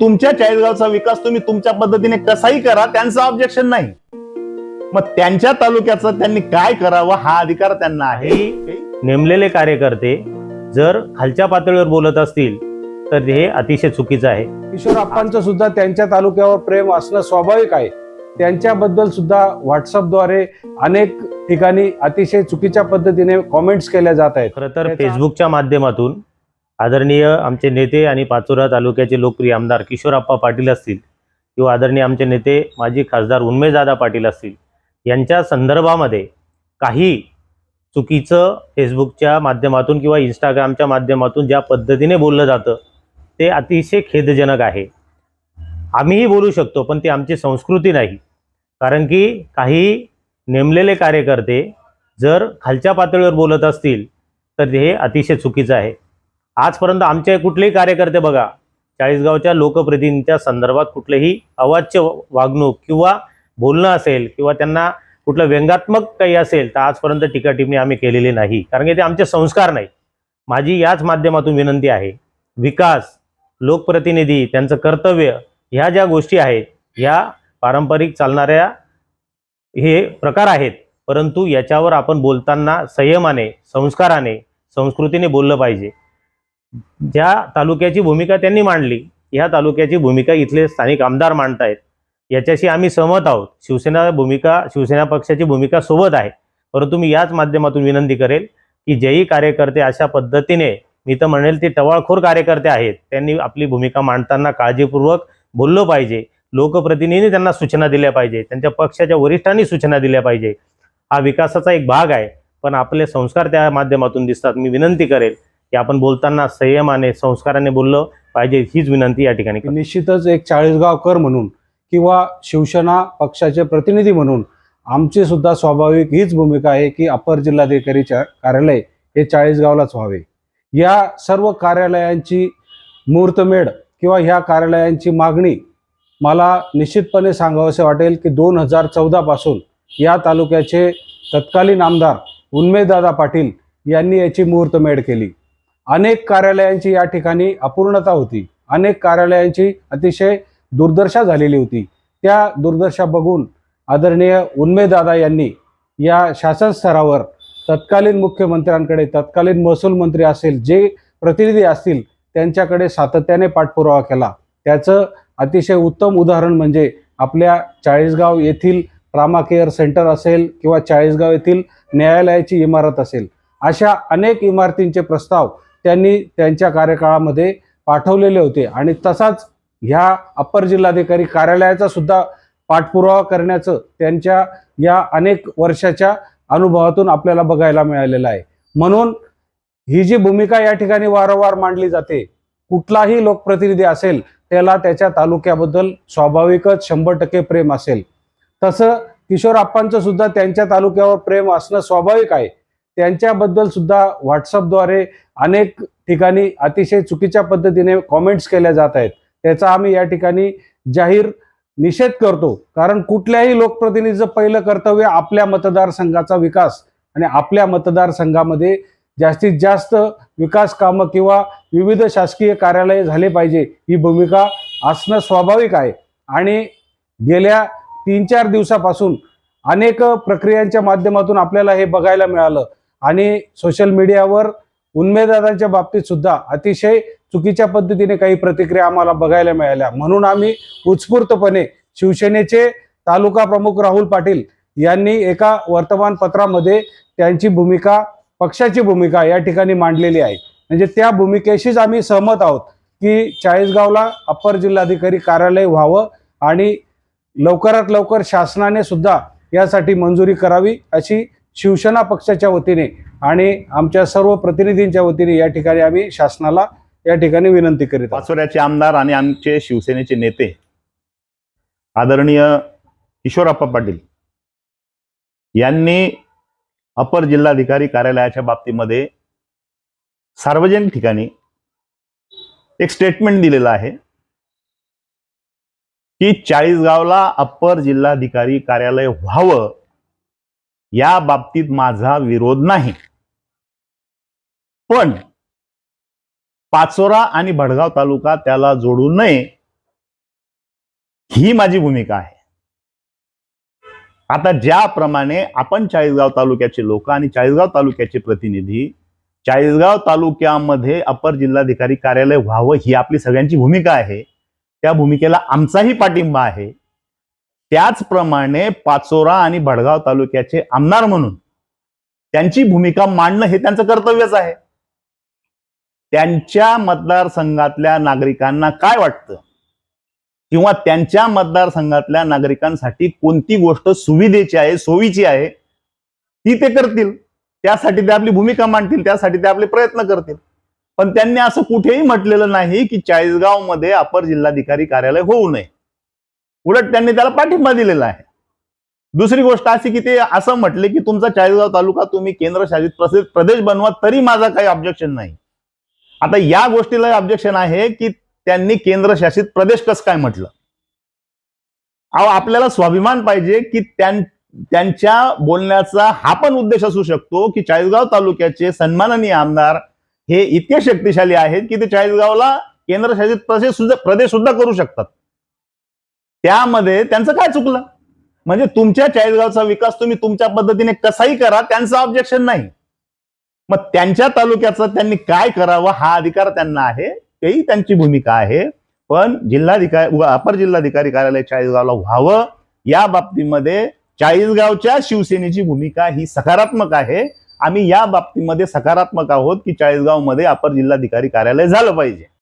तुमच्या चाळीसगावचा विकास तुम्ही तुमच्या पद्धतीने कसाही करा, त्यांचं ऑब्जेक्शन नाही. मग त्यांच्या तालुक्याचं त्यांनी काय करावं हा अधिकार त्यांना आहे. नेमलेले कार्यकर्ते जर खालच्या पातळीवर बोलत असतील तर हे अतिशय चुकीचं आहे. किशोर आप्पांचं सुद्धा त्यांच्या तालुक्यावर प्रेम असणं स्वाभाविक आहे. त्यांच्याबद्दल सुद्धा व्हॉट्सअपद्वारे अनेक ठिकाणी अतिशय चुकीच्या पद्धतीने कॉमेंट्स केल्या जात आहेत. खरं तर फेसबुकच्या माध्यमातून आदरणीय आमचे नेते आणि पाचोरा तालुक्याचे लोकप्रिय आमदार किशोर आप्पा पाटील असतील किंवा आदरणीय आमचे नेते माजी खासदार उन्मेशदादा पाटील असतील यांच्या संदर्भामध्ये काही चुकीचं फेसबुकच्या माध्यमातून किंवा इंस्टाग्रामच्या माध्यमातून ज्या पद्धतीने बोललं जातं ते अतिशय खेदजनक आहे. आम्हीही बोलू शकतो पण ती आमची संस्कृती नाही. कारण की काही नेमलेले कार्यकर्ते जर खालच्या पातळीवर बोलत असतील तर हे अतिशय चुकीचं आहे. आजपर्यंत आमचे कुठलेही कार्यकर्ते बघा चाळीसगावच्या लोकप्रतिनिधींच्या संदर्भात कुठलेही अवाच्य वागणूक किंवा बोलणं असेल किंवा त्यांना कुठलं व्यंगात्मक काही असेल तर आजपर्यंत टीका टिप्पणी आम्ही केलेली नाही. कारण की ते आमचे संस्कार नाही. माझी याच माध्यमातून विनंती आहे, विकास, लोकप्रतिनिधी, त्यांचं कर्तव्य, ह्या ज्या गोष्टी आहेत ह्या पारंपरिक चालणाऱ्या हे प्रकार आहेत. परंतु याच्यावर आपण बोलताना संयमाने, संस्काराने, संस्कृतीने बोललं पाहिजे. ज्या तालुक्याची भूमिका त्यांनी मांडली ह्या तालुक्याची भूमिका इथले स्थानिक आमदार मांडतायत याच्याशी आम्ही सहमत आहोत. शिवसेना पक्षाची भूमिका सोबत आहे. परंतु मी याच माध्यमातून विनंती करेल की जेही कार्यकर्ते अशा पद्धतीने, मी तर म्हणेल ते टवाळखोर कार्यकर्ते आहेत, त्यांनी आपली भूमिका मांडताना काळजीपूर्वक बोललं पाहिजे. लोकप्रतिनिधींनी त्यांना सूचना दिल्या पाहिजे, त्यांच्या पक्षाच्या वरिष्ठांनी सूचना दिल्या पाहिजे. हा विकासाचा एक भाग आहे पण आपले संस्कार त्या माध्यमातून दिसतात. मी विनंती करेल की आपण बोलताना संयमाने, संस्काराने बोललं पाहिजे, हीच विनंती या ठिकाणी. निश्चितच एक चाळीसगावकर म्हणून किंवा शिवसेना पक्षाचे प्रतिनिधी म्हणून आमची सुद्धा स्वाभाविक हीच भूमिका आहे की अपर जिल्हाधिकारीच्या कार्यालय हे चाळीसगावलाच व्हावे. या सर्व कार्यालयांची मुहूर्तमेढ किंवा ह्या कार्यालयांची मागणी मला निश्चितपणे सांगावंसे वाटेल की 2014 पासून या तालुक्याचे तत्कालीन आमदार उन्मेशदादा पाटील यांनी याची मुहूर्तमेढ केली. अनेक कार्यालयांची या ठिकाणी अपूर्णता होती. अनेक कार्यालयांची अतिशय दुर्दशा झालेली होती. त्या दुर्दशा बघून आदरणीय उन्मेशदादा यांनी या शासन स्तरावर तत्कालीन मुख्यमंत्र्यांकडे, तत्कालीन महसूल मंत्री असेल, जे प्रतिनिधी असतील त्यांच्याकडे सातत्याने पाठपुरावा केला. त्याचं अतिशय उत्तम उदाहरण म्हणजे आपल्या चाळीसगाव येथील ट्रामा केअर सेंटर असेल किंवा चाळीसगाव येथील न्यायालयाची इमारत असेल, अशा अनेक इमारतींचे प्रस्ताव त्यांनी त्यांच्या कार्यकाळामध्ये पाठवलेले होते. आणि तसाच ह्या अप्पर जिल्हाधिकारी कार्यालयाचा सुद्धा पाठपुरावा करण्याचं त्यांच्या या अनेक वर्षाच्या अनुभवातून आपल्याला बघायला मिळालेलं आहे. म्हणून ही जी भूमिका या ठिकाणी वारंवार मांडली जाते, कुठलाही लोकप्रतिनिधी असेल त्याला त्याच्या तालुक्याबद्दल स्वाभाविकच 100% प्रेम असेल. तसं किशोर आप्पांचं सुद्धा त्यांच्या तालुक्यावर प्रेम असणं स्वाभाविक आहे. त्यांच्याबद्दल सुद्धा व्हॉट्सअपद्वारे अनेक ठिकाणी अतिशय चुकीच्या पद्धतीने कॉमेंट्स केल्या जात आहेत. त्याचा आम्ही या ठिकाणी जाहीर निषेध करतो. कारण कुठल्याही लोकप्रतिनिधीचं पहिलं कर्तव्य आपल्या मतदारसंघाचा विकास आणि आपल्या मतदारसंघामध्ये जास्तीत जास्त विकास कामं किंवा विविध शासकीय कार्यालये झाले पाहिजे, ही भूमिका असणं स्वाभाविक आहे. आणि गेल्या 3-4 दिवसापासून अनेक प्रक्रियांच्या माध्यमातून आपल्याला हे बघायला मिळालं. आणि सोशल मीडियावर उन्मेशदादांच्या बाबतीत सुद्धा अतिशय चुकीच्या पद्धतीने काही प्रतिक्रिया आम्हाला बघायला मिळाल्या. म्हणून आम्ही उत्स्फूर्तपणे शिवसेनेचे तालुका प्रमुख राहुल पाटील यांनी एका वर्तमानपत्रामध्ये त्यांची भूमिका, पक्षाची भूमिका या ठिकाणी मांडलेली आहे. म्हणजे त्या भूमिकेशीच आम्ही सहमत आहोत की चाळीसगावला अप्पर जिल्हाधिकारी कार्यालय व्हावं आणि लवकरात लवकर शासनाने सुद्धा यासाठी मंजुरी करावी, अशी शिवसेना पक्षाच्या वतीने आणि आमच्या सर्व प्रतिनिधींच्या वतीने या ठिकाणी आम्ही शासनाला या ठिकाणी विनंती करीत आहोत. पाचोऱ्याचे आमदार आणि आमचे शिवसेनेचे नेते आदरणीय किशोरप्पा पाटील यांनी अपर जिल्हाधिकारी कार्यालयाच्या बाबतीमध्ये सार्वजनिक ठिकाणी एक स्टेटमेंट दिलेलं आहे की चाळीसगावला अप्पर जिल्हाधिकारी कार्यालय व्हावं या बाबतीत माझा विरोध नाही, पण पाचोरा आणि भडगाव तालुका त्याला जोडू नये ही माझी भूमिका आहे. आता ज्याप्रमाणे आपण चाळीसगाव तालुक्याचे लोक आणि चाळीसगाव तालुक्याचे प्रतिनिधी चाळीसगाव तालुक्यामध्ये अपर जिल्हाधिकारी कार्यालय व्हावं ही आपली सगळ्यांची भूमिका आहे, त्या भूमिकेला आमचाही पाठिंबा आहे. त्याचप्रमाणे पाचोरा आणि भडगाव तालुक्याचे आमदार म्हणून त्यांची भूमिका मांडणं हे त्यांचं कर्तव्यच आहे. त्यांच्या मतदारसंघातल्या नागरिकांना काय वाटतं किंवा त्यांच्या मतदारसंघातल्या नागरिकांसाठी कोणती गोष्ट सुविधेची आहे, सोयीची आहे, ती ते करतील. त्यासाठी ते आपली भूमिका मांडतील, त्यासाठी ते आपले प्रयत्न करतील. पण त्यांनी असं कुठेही म्हटलेलं नाही की चाळीसगाव मध्ये अपर जिल्हाधिकारी कार्यालय होऊ नये. उलट त्यांनी त्याला पाठिंबा दिलेला आहे. दुसरी गोष्ट अशी की ते असं म्हटले की तुमचा चाळीसगाव तालुका तुम्ही केंद्रशासित प्रदेश बनवा तरी माझा काही ऑब्जेक्शन नाही. आता या गोष्टीला ऑब्जेक्शन आहे की त्यांनी केंद्रशासित प्रदेश कसं काय म्हटलं. आपल्याला स्वाभिमान पाहिजे की त्यांच्या बोलण्याचा हा पण उद्देश असू शकतो की चाळीसगाव तालुक्याचे सन्माननीय आमदार हे इतके शक्तिशाली आहेत की ते चाळीसगावला केंद्रशासित प्रदेश सुद्धा करू शकतात. त्यामध्ये त्यांचं काय चुकलं. म्हणजे तुमच्या चाळीसगावचा विकास तुम्ही तुमच्या पद्धतीने कसाही करा, त्यांचं ऑब्जेक्शन नाही. मग त्यांच्या तालुक्याचं त्यांनी काय करावं हा अधिकार त्यांना आहे, तेही त्यांची भूमिका आहे. पण अपर जिल्हाधिकारी कार्यालय चाळीसगावला व्हावं या बाबतीमध्ये चाळीसगावच्या शिवसेनेची भूमिका ही सकारात्मक आहे. आम्ही या बाबतीमध्ये सकारात्मक आहोत की चाळीसगावमध्ये अपर जिल्हाधिकारी कार्यालय झालं पाहिजे.